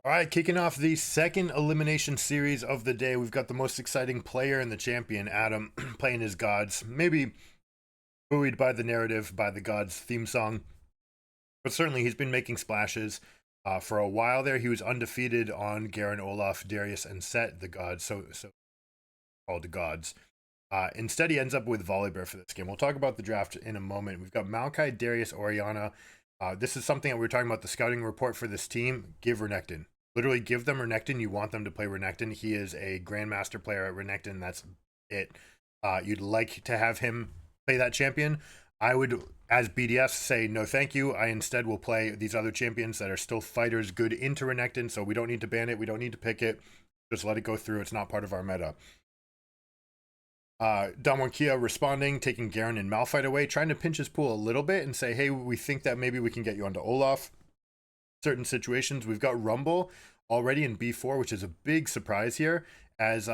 All right, kicking off the second elimination series of the day, we've got the most exciting player in the champion, Adam, playing his gods. Maybe buoyed by the narrative, by the gods theme song, but certainly he's been making splashes for a while there. He was undefeated on Garen, Olaf, Darius, and Set, the gods, so called the gods. Instead, he ends up with Volibear for this game. We'll talk about the draft in a moment. We've got Maokai, Darius, Orianna. This is something that we were talking about the scouting report for this team. Give Renekton. Literally give them Renekton. You want them to play Renekton. He is a Grandmaster player at Renekton. That's it. You'd like to have him play that champion. I would, as BDS, say no thank you. I instead will play these other champions that are still fighters good into Renekton, so we don't need to ban it. We don't need to pick it. Just let it go through. It's not part of our meta. Damwon responding, taking Garen and Malphite away, trying to pinch his pool a little bit and say, hey, we think that maybe we can get you onto Olaf. Certain situations. We've got Rumble already in B4, which is a big surprise here, as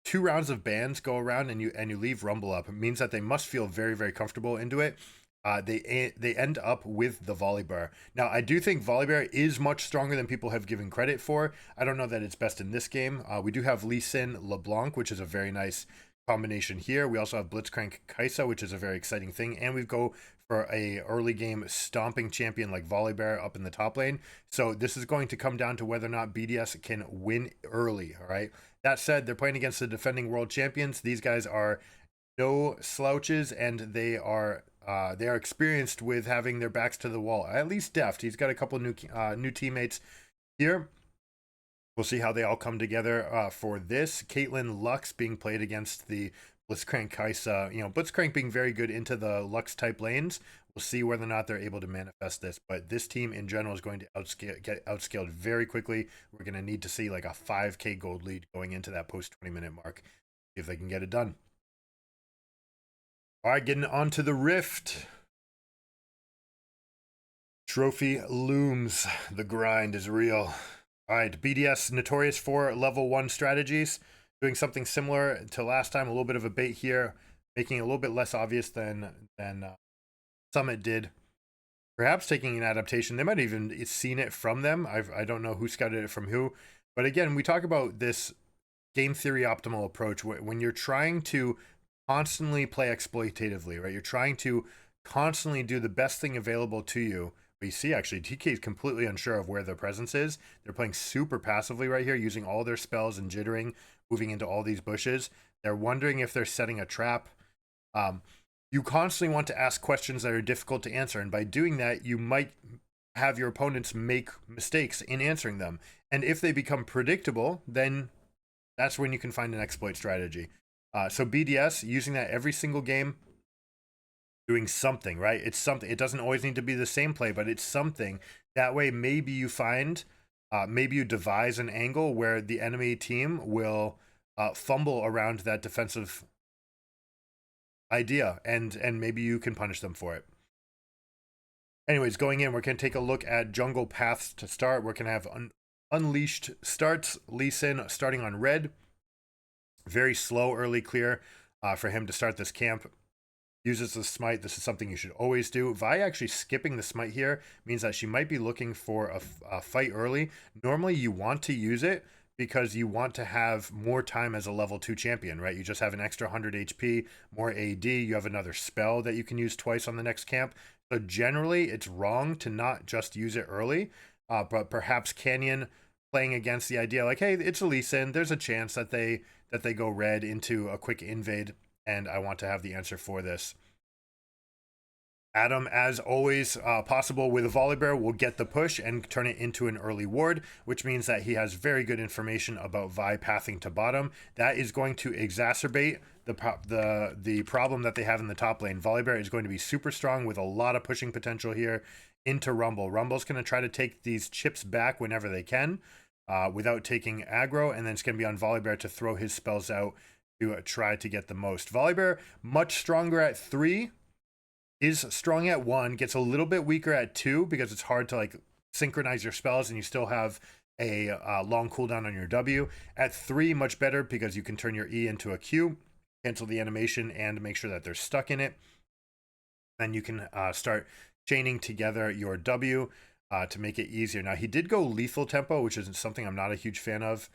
2 rounds of bans go around and you leave Rumble up. It means that they must feel very, very comfortable into it. They end up with the Volibear. Now, I do think Volibear is much stronger than people have given credit for. I don't know that it's best in this game. We do have Lee Sin LeBlanc, which is a very nice combination here. We also have Blitzcrank Kai'Sa, which is a very exciting thing, and we go for a early game stomping champion like Volibear up in the top lane. So this is going to come down to whether or not BDS can win early. All right, that said, they're playing against the defending world champions. These guys are no slouches, and they are experienced with having their backs to the wall, at least Deft. He's got a couple new teammates here. We'll see how they all come together for this. Caitlyn Lux being played against the Blitzcrank Kai'Sa. Blitzcrank being very good into the Lux type lanes. We'll see whether or not they're able to manifest this. But this team in general is going to get outscaled very quickly. We're going to need to see like a 5k gold lead going into that post 20-minute mark. See if they can get it done. All right, getting on to the Rift. Trophy looms. The grind is real. All right, BDS, notorious for level 1 strategies. Doing something similar to last time, a little bit of a bait here, making it a little bit less obvious than Summit did. Perhaps taking an adaptation. They might have even seen it from them. I don't know who scouted it from who. But again, we talk about this game theory optimal approach when you're trying to constantly play exploitatively, right? You're trying to constantly do the best thing available to you. But you see, actually, TK is completely unsure of where their presence is. They're playing super passively right here, using all their spells and jittering, moving into all these bushes. They're wondering if they're setting a trap. You constantly want to ask questions that are difficult to answer, and by doing that, you might have your opponents make mistakes in answering them. And if they become predictable, then that's when you can find an exploit strategy. So BDS, using that every single game, doing something, right? It's something. It doesn't always need to be the same play, but it's something. That way, maybe you find, maybe you devise an angle where the enemy team will fumble around that defensive idea, and maybe you can punish them for it. Anyways, going in, we're going to take a look at jungle paths to start. We're going to have unleashed starts. Lee Sin starting on red. Very slow early clear for him to start this camp. Uses the smite. This is something you should always do. Vi actually skipping the smite here means that she might be looking for a fight early. Normally you want to use it because you want to have more time as a level 2 champion, right? You just have an extra 100 HP, more AD. You have another spell that you can use twice on the next camp. So generally it's wrong to not just use it early, but perhaps Canyon playing against the idea like, hey, it's a Lee Sin. There's a chance that they go red into a quick invade, and I want to have the answer for this. Adam, as always possible with a Volibear, will get the push and turn it into an early ward, which means that he has very good information about Vi pathing to bottom. That is going to exacerbate the problem that they have in the top lane. Volibear is going to be super strong with a lot of pushing potential here into Rumble. Rumble's going to try to take these chips back whenever they can without taking aggro, and then it's going to be on Volibear to throw his spells out to try to get the most. Volibear, much stronger at 3, is strong at 1, gets a little bit weaker at 2 because it's hard to like synchronize your spells and you still have a long cooldown on your W. At 3, much better because you can turn your E into a Q, cancel the animation, and make sure that they're stuck in it. Then you can start chaining together your W. to make it easier. Now, he did go lethal tempo, which is something I'm not a huge fan of.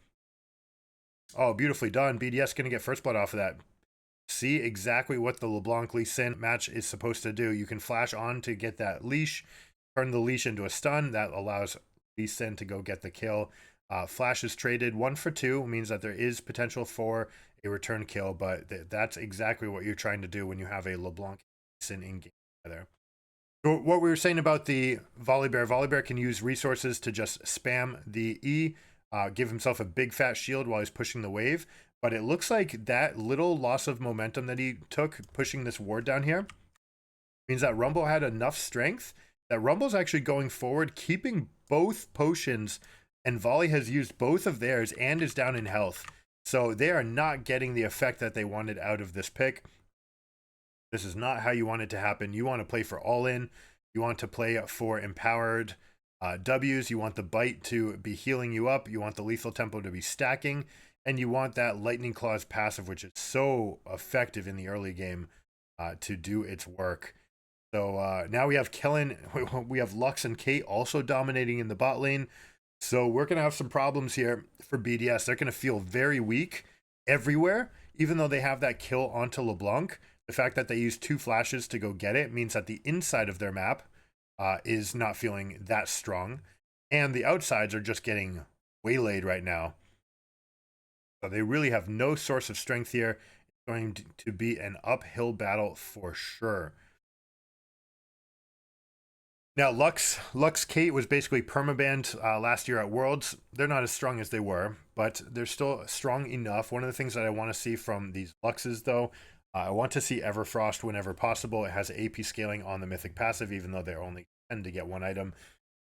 Oh, beautifully done. BDS going to get first blood off of that. See exactly what the LeBlanc Lee Sin match is supposed to do. You can flash on to get that leash, turn the leash into a stun. That allows Lee Sin to go get the kill. Flash is traded 1 for 2, means that there is potential for a return kill, but that's exactly what you're trying to do when you have a LeBlanc Sin in game together. So what we were saying about the Volibear can use resources to just spam the E, give himself a big fat shield while he's pushing the wave. But it looks like that little loss of momentum that he took pushing this ward down here means that Rumble had enough strength that Rumble's actually going forward, keeping both potions, and Volley has used both of theirs and is down in health. So they are not getting the effect that they wanted out of this pick. This is not how you want it to happen. You want to play for all in. You want to play for empowered W's. You want the bite to be healing you up. You want the lethal tempo to be stacking. And you want that Lightning Claws passive, which is so effective in the early game, to do its work. So now we have Kellen, we have Lux and Kate also dominating in the bot lane. So we're going to have some problems here for BDS. They're going to feel very weak everywhere, even though they have that kill onto LeBlanc. The fact that they use 2 flashes to go get it means that the inside of their map is not feeling that strong. And the outsides are just getting waylaid right now. So they really have no source of strength here. It's going to be an uphill battle for sure. Now, Lux Kate was basically permabanned last year at Worlds. They're not as strong as they were, but they're still strong enough. One of the things that I want to see from these Luxes, though, I want to see Everfrost whenever possible. It has AP scaling on the Mythic passive, even though they only tend to get 1 item.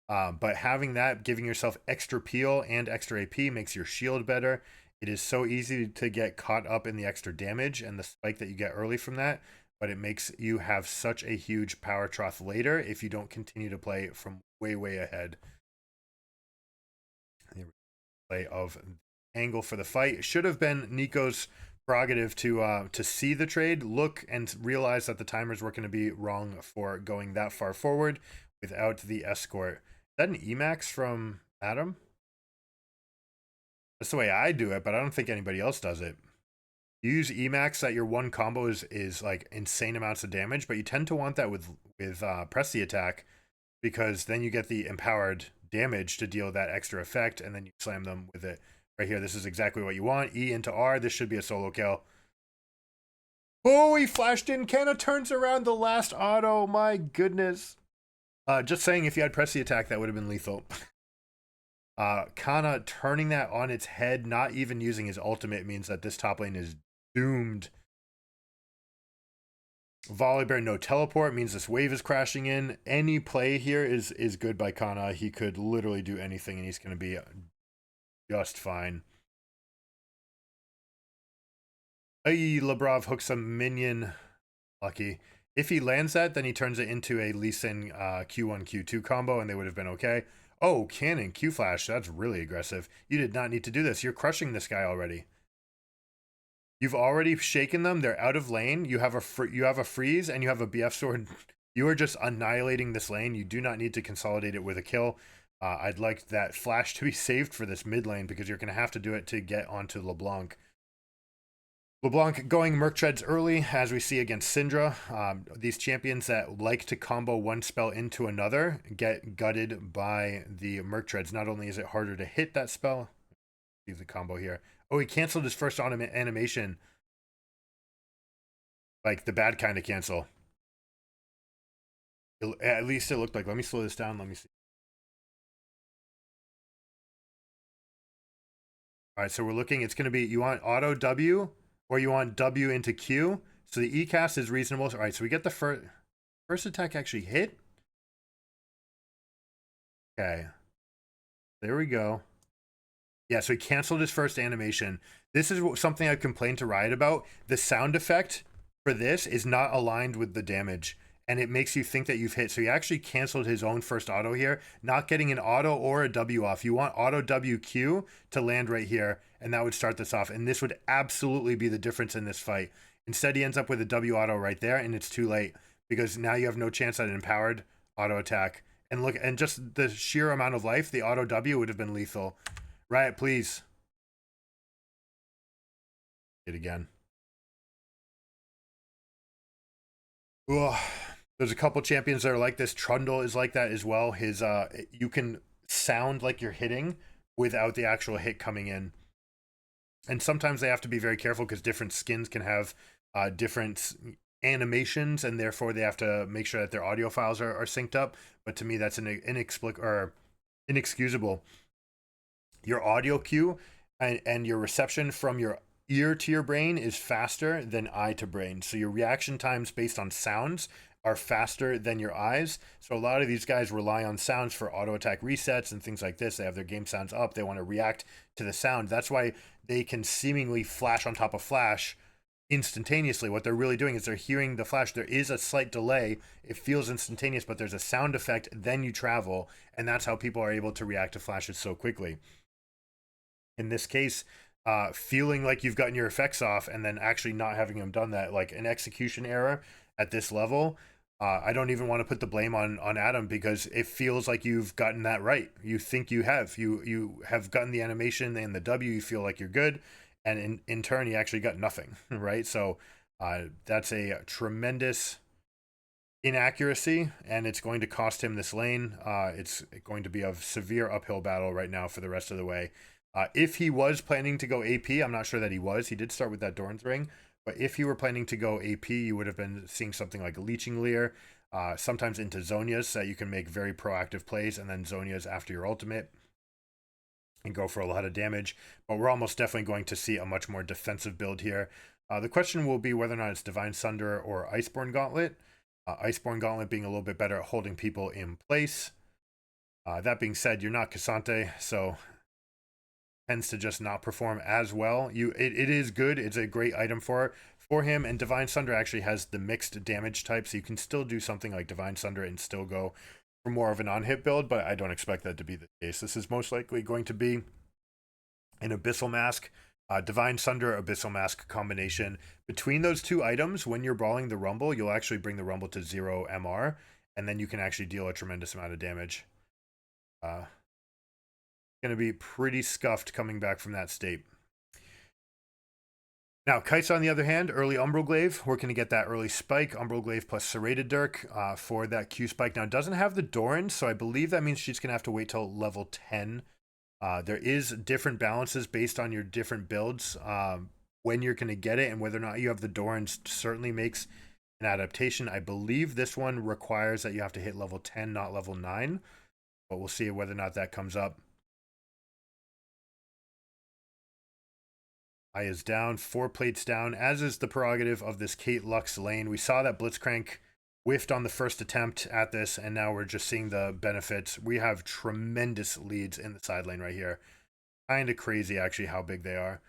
But having that, giving yourself extra peel and extra AP makes your shield better. It is so easy to get caught up in the extra damage and the spike that you get early from that, but it makes you have such a huge power trough later if you don't continue to play from way ahead. Play of angle for the fight. It should have been Nico's prerogative to see the trade, look, and realize that the timers were going to be wrong for going that far forward without the escort. Is that an Emax from Adam? That's the way I do it, but I don't think anybody else does it. You use Emax that your one combo is like insane amounts of damage, but you tend to want that with press the attack, because then you get the empowered damage to deal that extra effect, and then you slam them with it. Right here, this is exactly what you want. E into R, this should be a solo kill. Oh, he flashed in. Canna turns around the last auto. My goodness. Just saying, if you had press the attack, that would have been lethal. Kana turning that on its head, not even using his ultimate, means that this top lane is doomed. Volibear no teleport means this wave is crashing in. Any play here is good by Kana. He could literally do anything and he's going to be just fine. Hey, Lebrov hooks a minion. Lucky. If he lands that, then he turns it into a Lee Sin Q1, Q2 combo and they would have been okay. Oh, cannon, Q-Flash, that's really aggressive. You did not need to do this. You're crushing this guy already. You've already shaken them. They're out of lane. You have a freeze and you have a BF sword. You are just annihilating this lane. You do not need to consolidate it with a kill. I'd like that flash to be saved for this mid lane because you're going to have to do it to get onto LeBlanc. LeBlanc going Merc Treads early, as we see against Syndra. These champions that like to combo one spell into another get gutted by the Merc Treads. Not only is it harder to hit that spell, see the combo here. Oh, he canceled his first animation. Like the bad kind of cancel. At least it looked like. Let me slow this down. Let me see. All right, so we're looking. It's going to be, you want auto W or you want W into Q. So the E cast is reasonable. All right, so we get the first attack actually hit. Okay. There we go. Yeah, so he canceled his first animation. This is something I complained to Riot about. The sound effect for this is not aligned with the damage, and it makes you think that you've hit. So he actually canceled his own first auto here, not getting an auto or a W off. You want auto WQ to land right here, and that would start this off. And this would absolutely be the difference in this fight. Instead, he ends up with a W auto right there, and it's too late because now you have no chance at an empowered auto attack, And look, and just the sheer amount of life, the auto W would have been lethal. Riot, please. It again. Ugh. There's a couple champions that are like this. Trundle is like that as well. His you can sound like you're hitting without the actual hit coming in. And sometimes they have to be very careful because different skins can have different animations, and therefore they have to make sure that their audio files are synced up. But to me, that's inexcusable. Your audio cue and your reception from your ear to your brain is faster than eye to brain. So your reaction times based on sounds are faster than your eyes. So a lot of these guys rely on sounds for auto attack resets and things like this. They have their game sounds up. They want to react to the sound. That's why they can seemingly flash on top of flash instantaneously. What they're really doing is they're hearing the flash. There is a slight delay. It feels instantaneous, but there's a sound effect. Then you travel, and that's how people are able to react to flashes so quickly. In this case, feeling like you've gotten your effects off and then actually not having them done that, like an execution error at this level. I don't even want to put the blame on Adam because it feels like you've gotten that right. You think you have. You have gotten the animation and the W. You feel like you're good, and in turn, you actually got nothing, right? So that's a tremendous inaccuracy, and it's going to cost him this lane. It's going to be a severe uphill battle right now for the rest of the way. If he was planning to go AP, I'm not sure that he was. He did start with that Doran's Ring. But if you were planning to go AP, you would have been seeing something like a Leeching Leer, sometimes into Zonias that you can make very proactive plays, and then Zonias after your ultimate and go for a lot of damage. But we're almost definitely going to see a much more defensive build here. The question will be whether or not it's Divine Sunder or Iceborne Gauntlet. Iceborne Gauntlet being a little bit better at holding people in place. That being said, you're not Cassante, so tends to just not perform as well. It is good. It's a great item for him, and Divine Sunder actually has the mixed damage type, so you can still do something like Divine Sunder and still go for more of an on-hit build, but I don't expect that to be the case. This is most likely going to be an Abyssal Mask, Divine Sunder, Abyssal Mask combination. Between those two items, when you're brawling the Rumble, you'll actually bring the Rumble to 0 MR, and then you can actually deal a tremendous amount of damage. Going to be pretty scuffed coming back from that state. Now, Kites, on the other hand, early Umbral Glaive. We're going to get that early spike. Umbral Glaive plus Serrated Dirk for that Q spike. Now, it doesn't have the Doran, so I believe that means she's going to have to wait till level 10. There is different balances based on your different builds when you're going to get it, and whether or not you have the Doran certainly makes an adaptation. I believe this one requires that you have to hit level 10, not level 9, but we'll see whether or not that comes up. Is down, 4 plates down, as is the prerogative of this Kate Lux lane. We saw that Blitzcrank whiffed on the first attempt at this, and now we're just seeing the benefits. We have tremendous leads in the side lane right here. Kind of crazy, actually, how big they are.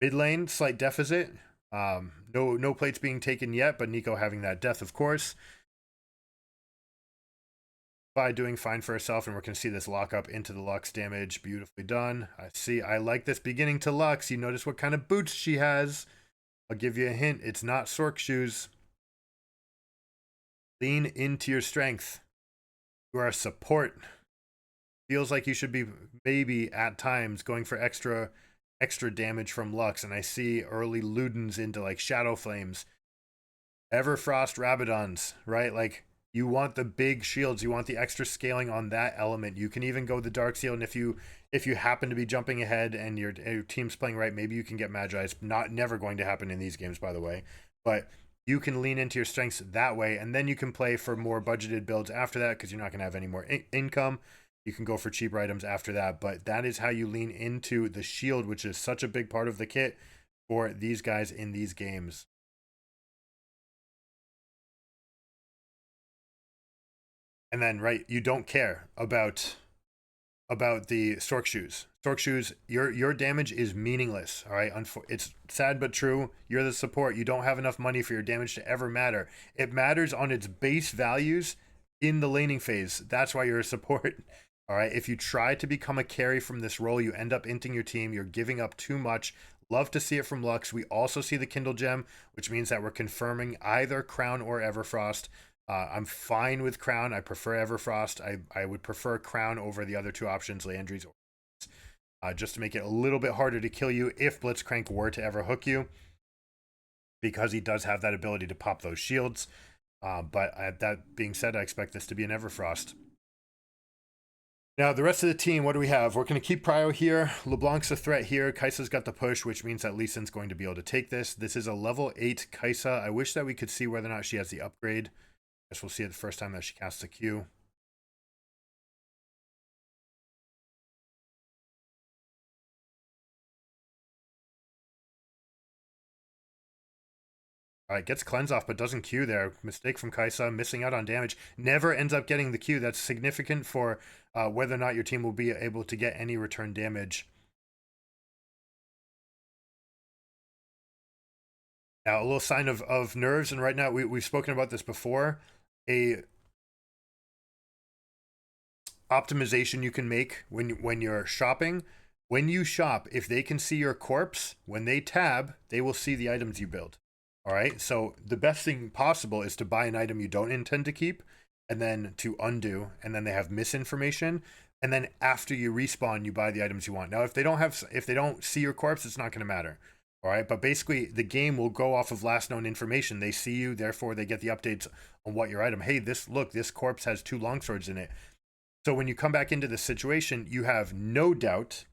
Mid lane, slight deficit. No plates being taken yet, but Nico having that death, of course. By doing fine for herself, and we're going to see this lock up into the Lux damage. Beautifully done. I like this beginning to Lux. You notice what kind of boots she has. I'll give you a hint. It's not Sork shoes. Lean into your strength. You are a support. Feels like you should be maybe at times going for extra damage from Lux, and I see early Ludens into like Shadow Flames, Everfrost Rabadons, right? Like, you want the big shields. You want the extra scaling on that element. You can even go the Dark Seal, and if you happen to be jumping ahead and your team's playing right, maybe you can get Magi's. Never going to happen in these games, by the way. But you can lean into your strengths that way, and then you can play for more budgeted builds after that because you're not going to have any more income. You can go for cheaper items after that, but that is how you lean into the shield, which is such a big part of the kit for these guys in these games. And then, right, you don't care about the Stork shoes. Stork shoes, your damage is meaningless. All right, it's sad but true. You're the support. You don't have enough money for your damage to ever matter. It matters on its base values in the laning phase. That's why you're a support. All right, if you try to become a carry from this role, you end up inting your team. You're giving up too much. Love to see it from Lux. We also see the Kindle Gem, which means that we're confirming either Crown or Everfrost. I'm fine with Crown. I prefer Everfrost. I would prefer Crown over the other two options, Landry's, just to make it a little bit harder to kill you if Blitzcrank were to ever hook you, because he does have that ability to pop those shields. But that being said, I expect this to be an Everfrost. Now, the rest of the team, what do we have? We're going to keep Prio here. LeBlanc's a threat here. Kai'Sa's got the push, which means that Lee Sin's going to be able to take this. This is a level 8 Kai'Sa. I wish that we could see whether or not she has the upgrade. Guess we'll see it the first time that she casts a Q. All right, gets cleanse off, but doesn't Q there. Mistake from Kai'Sa, missing out on damage. Never ends up getting the Q. That's significant for whether or not your team will be able to get any return damage. Now, a little sign of nerves, and right now, we've spoken about this before. A optimization you can make when you're shopping. When you shop, if they can see your corpse, when they tab, they will see the items you build. All right, so the best thing possible is to buy an item you don't intend to keep, and then to undo, and then they have misinformation, and then after you respawn, you buy the items you want. Now, if they don't see your corpse, it's not going to matter. All right, but basically, the game will go off of last known information. They see you, therefore they get the updates on what your item. Hey, this corpse has 2 longswords in it. So when you come back into this situation, you have no doubt,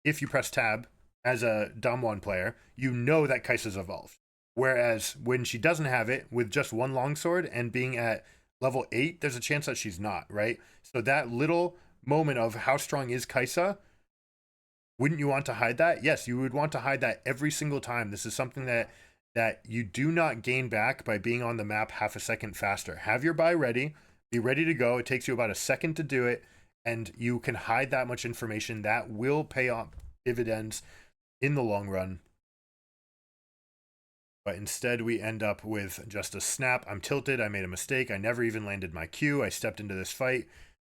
if you press tab as a Damwon player, you know that Kai'Sa's evolved. Whereas when she doesn't have it, with just 1 longsword and being at level 8, there's a chance that she's not, right? So that little moment of how strong is Kai'Sa, wouldn't you want to hide that? Yes, you would want to hide that every single time. This is something that you do not gain back by being on the map half a second faster. Have your buy ready, be ready to go. It takes you about a second to do it, and you can hide that much information. That will pay off dividends in the long run. But instead, we end up with just a snap. I'm tilted. I made a mistake. I never even landed my Q. I stepped into this fight.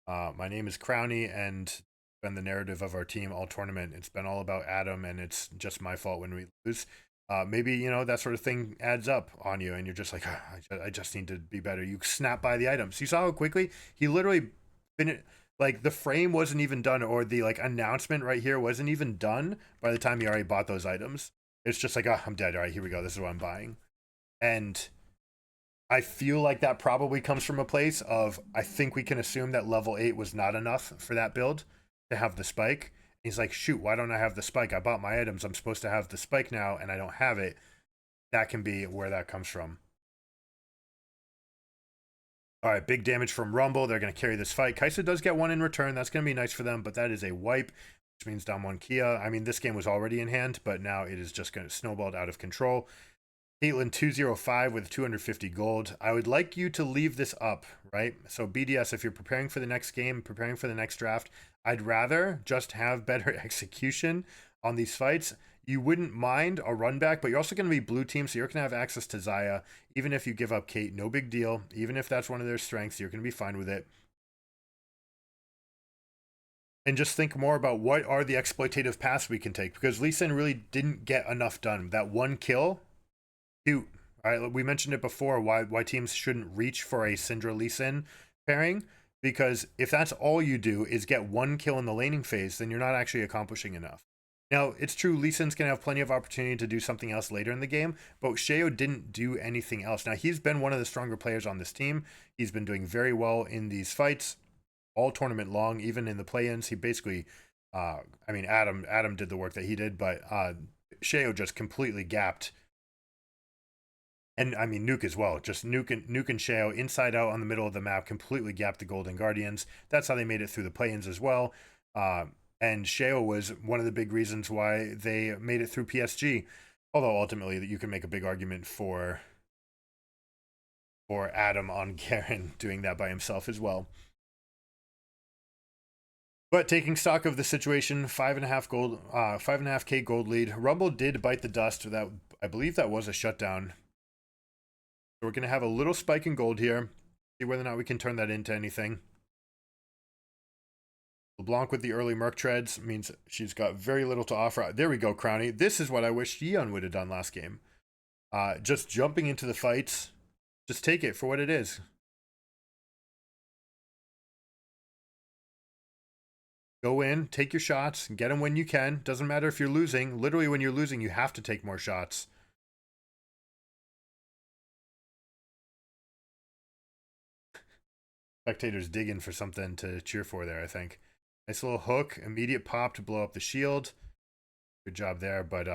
My name is Crowny, and it's been the narrative of our team all tournament. It's been all about Adam, and it's just my fault when we lose. Maybe, you know, that sort of thing adds up on you, and you're just like, I just need to be better. You snap by the items. You saw how quickly he literally finished. Like, the frame wasn't even done, or the like announcement right here wasn't even done by the time he already bought those items. It's just like, oh, I'm dead. All right, here we go. This is what I'm buying. And I feel like that probably comes from a place of, I think we can assume that level 8 was not enough for that build to have the spike. He's like, shoot, why don't I have the spike? I bought my items. I'm supposed to have the spike now, and I don't have it. That can be where that comes from. All right, big damage from Rumble. They're going to carry this fight. Kai'Sa does get 1 in return. That's going to be nice for them, but that is a wipe, which means Damwon Kia. I mean, this game was already in hand, but now it is just going to snowball out of control. Caitlyn 205 with 250 gold. I would like you to leave this up, right? So BDS, if you're preparing for the next game, preparing for the next draft, I'd rather just have better execution on these fights. You wouldn't mind a run back, but you're also going to be blue team, so you're going to have access to Xayah. Even if you give up Kate, no big deal. Even if that's one of their strengths, you're going to be fine with it. And just think more about what are the exploitative paths we can take, because Lee Sin really didn't get enough done. That 1 kill, cute. All right, we mentioned it before, why teams shouldn't reach for a Syndra Lee Sin pairing, because if that's all you do is get 1 kill in the laning phase, then you're not actually accomplishing enough. Now, it's true, Lee Sin's going to have plenty of opportunity to do something else later in the game, but Xiao didn't do anything else. Now, he's been one of the stronger players on this team. He's been doing very well in these fights all tournament long, even in the play-ins. He basically, I mean, Adam did the work that he did, but Xiao just completely gapped. And I mean, Nuke as well. Just Nuke and Xiao inside out on the middle of the map, completely gapped the Golden Guardians. That's how they made it through the play-ins as well. And Xiao was one of the big reasons why they made it through PSG. Although ultimately, you can make a big argument for Adam on Garen doing that by himself as well. But taking stock of the situation, 5.5K gold lead. Rumble did bite the dust. That, I believe that was a shutdown. So we're going to have a little spike in gold here. See whether or not we can turn that into anything. LeBlanc with the early Merc treads means she's got very little to offer. There we go, Crowny. This is what I wish Yeon would have done last game. Just jumping into the fights. Just take it for what it is. Go in, take your shots, get them when you can. Doesn't matter if you're losing. Literally, when you're losing, you have to take more shots. Spectators digging for something to cheer for there, I think. Nice little hook, immediate pop to blow up the shield. Good job there, but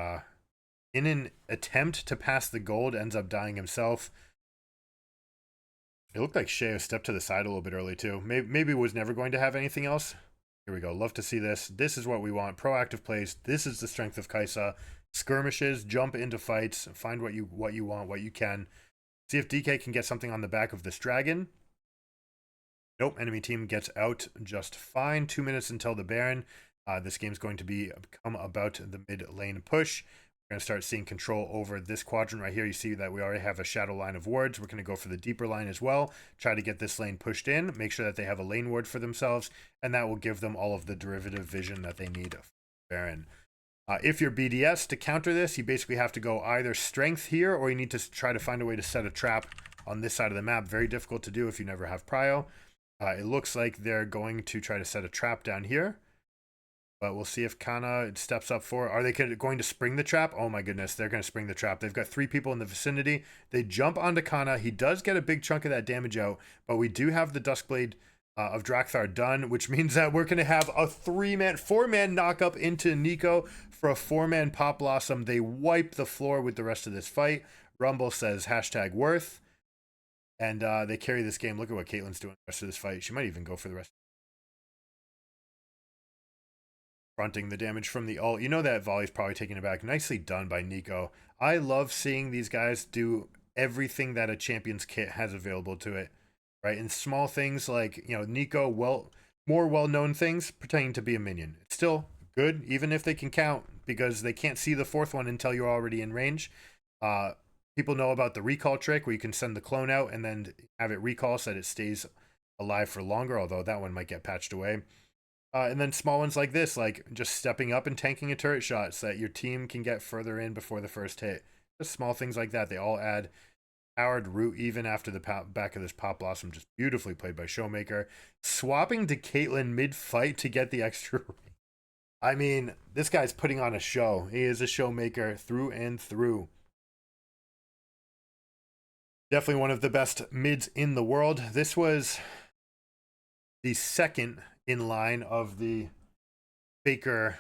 in an attempt to pass the gold, ends up dying himself. It looked like Sheo stepped to the side a little bit early too. Maybe was never going to have anything else. Here we go. Love to see this. This is what we want. Proactive plays. This is the strength of Kaisa. Skirmishes, jump into fights, find what you want, what you can. See if DK can get something on the back of this dragon. Nope, enemy team gets out just fine. 2 minutes until the Baron. This game's going to become about the mid lane push. We're going to start seeing control over this quadrant right here. You see that we already have a shadow line of wards. We're going to go for the deeper line as well. Try to get this lane pushed in. Make sure that they have a lane ward for themselves. And that will give them all of the derivative vision that they need for Baron. If you're BDS, to counter this, you basically have to go either strength here, or you need to try to find a way to set a trap on this side of the map. Very difficult to do if you never have prio. It looks like they're going to try to set a trap down here. But we'll see if Kana steps up for it. Are they going to spring the trap? Oh my goodness, they're going to spring the trap. They've got 3 people in the vicinity. They jump onto Kana. He does get a big chunk of that damage out, but we do have the Duskblade of Drakthar done, which means that we're going to have a 4-man knock up into Nico for a 4-man Pop Blossom. They wipe the floor with the rest of this fight. Rumble says #worth. And they carry this game. Look at what Caitlyn's doing the rest of this fight. She might even go for the rest. Fronting the damage from the ult. You know that volley's probably taking it back. Nicely done by Nico. I love seeing these guys do everything that a champion's kit has available to it, right? And small things like, you know, Nico, more well-known things, pretending to be a minion. It's still good, even if they can count, because they can't see the 4th one until you're already in range. People know about the recall trick where you can send the clone out and then have it recall so that it stays alive for longer, although that one might get patched away. And then small ones like this, like just stepping up and tanking a turret shot so that your team can get further in before the first hit. Just small things like that. They all add powered root even after the back of this Pop Blossom. Just beautifully played by Showmaker. Swapping to Caitlyn mid-fight to get the extra. I mean, this guy's putting on a show. He is a Showmaker through and through. Definitely one of the best mids in the world. This was the second in line of the Faker,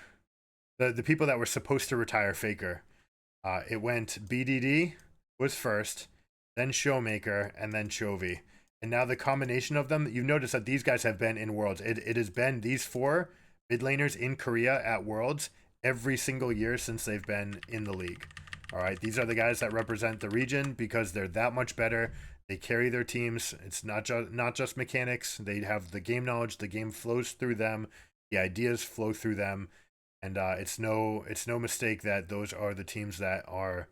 the people that were supposed to retire Faker. It went BDD was first, then Showmaker, and then Chovy. And now the combination of them, you've noticed that these guys have been in Worlds. It has been these 4 mid laners in Korea at Worlds every single year since they've been in the league. All right, these are the guys that represent the region because they're that much better. They carry their teams. It's not just mechanics. They have the game knowledge. The game flows through them. The ideas flow through them, and it's no mistake that those are the teams that are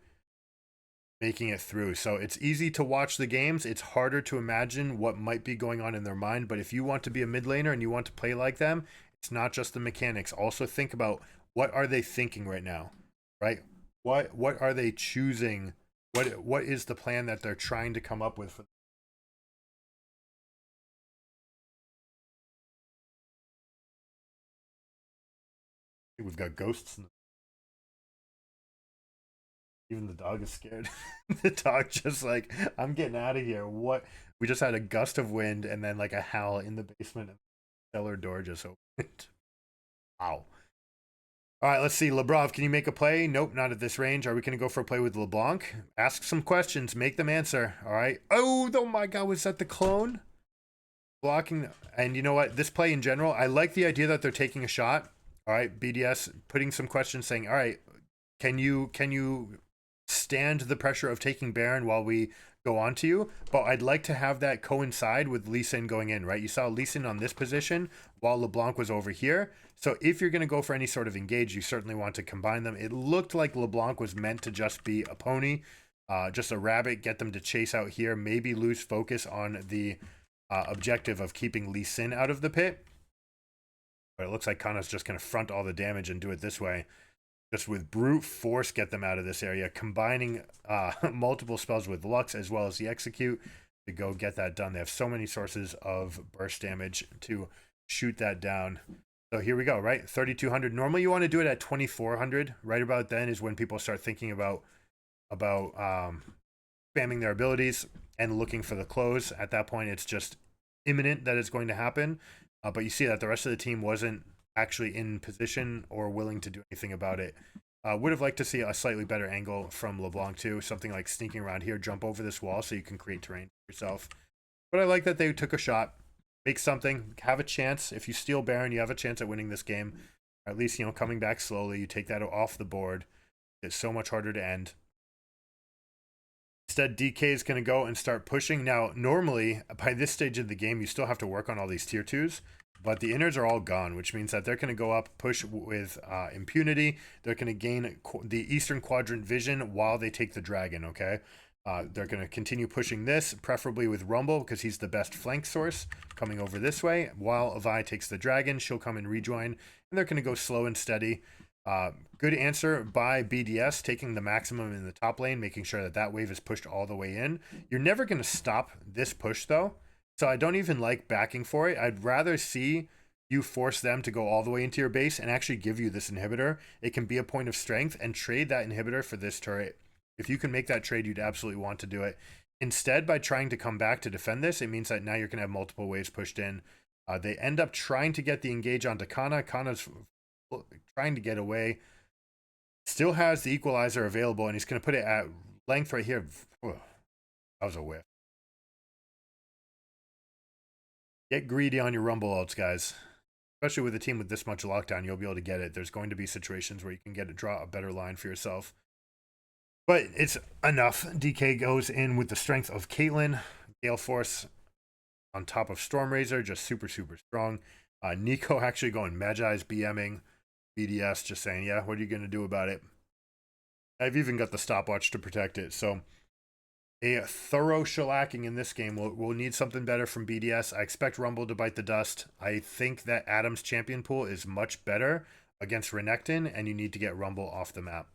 making it through. So it's easy to watch the games. It's harder to imagine what might be going on in their mind. But if you want to be a mid laner and you want to play like them, it's not just the mechanics. Also think about what are they thinking right now, right? What are they choosing? What is the plan that they're trying to come up with for? We've got ghosts. Even the dog is scared. The dog just like, I'm getting out of here. What? We just had a gust of wind and then like a howl in the basement. And the cellar door just opened. Wow. All right, let's see. Lebrov, can you make a play? Nope, not at this range. Are we going to go for a play with LeBlanc? Ask some questions. Make them answer. All right. Oh my God. Was that the clone? Blocking. And you know what? This play in general, I like the idea that they're taking a shot. All right. BDS putting some questions saying, all right, can you stand the pressure of taking Baron while we go on to you? But I'd like to have that coincide with Lee Sin going in, right? You saw Lee Sin on this position while LeBlanc was over here. So if you're going to go for any sort of engage, you certainly want to combine them. It looked like LeBlanc was meant to just be a pony, just a rabbit, get them to chase out here, maybe lose focus on the objective of keeping Lee Sin out of the pit. But it looks like Kana's just going to front all the damage and do it this way. Just with brute force, get them out of this area, combining multiple spells with Lux as well as the execute to go get that done. They have so many sources of burst damage to shoot that down. So here we go, right? 3,200. Normally you want to do it at 2,400. Right about then is when people start thinking about spamming their abilities and looking for the close. At that point, it's just imminent that it's going to happen. But you see that the rest of the team wasn't actually in position or willing to do anything about it. Would have liked to see a slightly better angle from LeBlanc too. Something like sneaking around here, jump over this wall so you can create terrain for yourself. But I like that they took a shot, make something, have a chance. If you steal Baron, you have a chance at winning this game. Or at least, coming back slowly, you take that off the board. It's so much harder to end. Instead, DK is going to go and start pushing. Now, normally, by this stage of the game, you still have to work on all these tier 2s, but the inners are all gone, which means that they're going to go up, push with impunity. They're going to gain the Eastern Quadrant vision while they take the dragon, okay? They're going to continue pushing this, preferably with Rumble, because he's the best flank source, coming over this way. While Avai takes the dragon, she'll come and rejoin, and they're going to go slow and steady. Good answer by BDS, taking the maximum in the top lane, making sure that that wave is pushed all the way in. You're never going to stop this push, though, so I don't even like backing for it. I'd rather see you force them to go all the way into your base and actually give you this inhibitor. It can be a point of strength, and trade that inhibitor for this turret. If you can make that trade, you'd absolutely want to do it. Instead, by trying to come back to defend this, it means that now you're going to have multiple waves pushed in. They end up trying to get the engage onto Kana. Kana's trying to get away. Still has the equalizer available, and he's going to put it at length right here. That was a whiff. Get greedy on your Rumble ults, guys. Especially with a team with this much lockdown, you'll be able to get it. There's going to be situations where you can draw a better line for yourself. But it's enough. DK goes in with the strength of Caitlyn. Gale Force on top of Stormrazor, just super, super strong. Nico actually going Magi's BMing. BDS just saying, yeah, what are you going to do about it? I've even got the stopwatch to protect it. So a thorough shellacking in this game. We'll need something better from BDS. I expect Rumble to bite the dust. I think that Adam's champion pool is much better against Renekton, and you need to get Rumble off the map.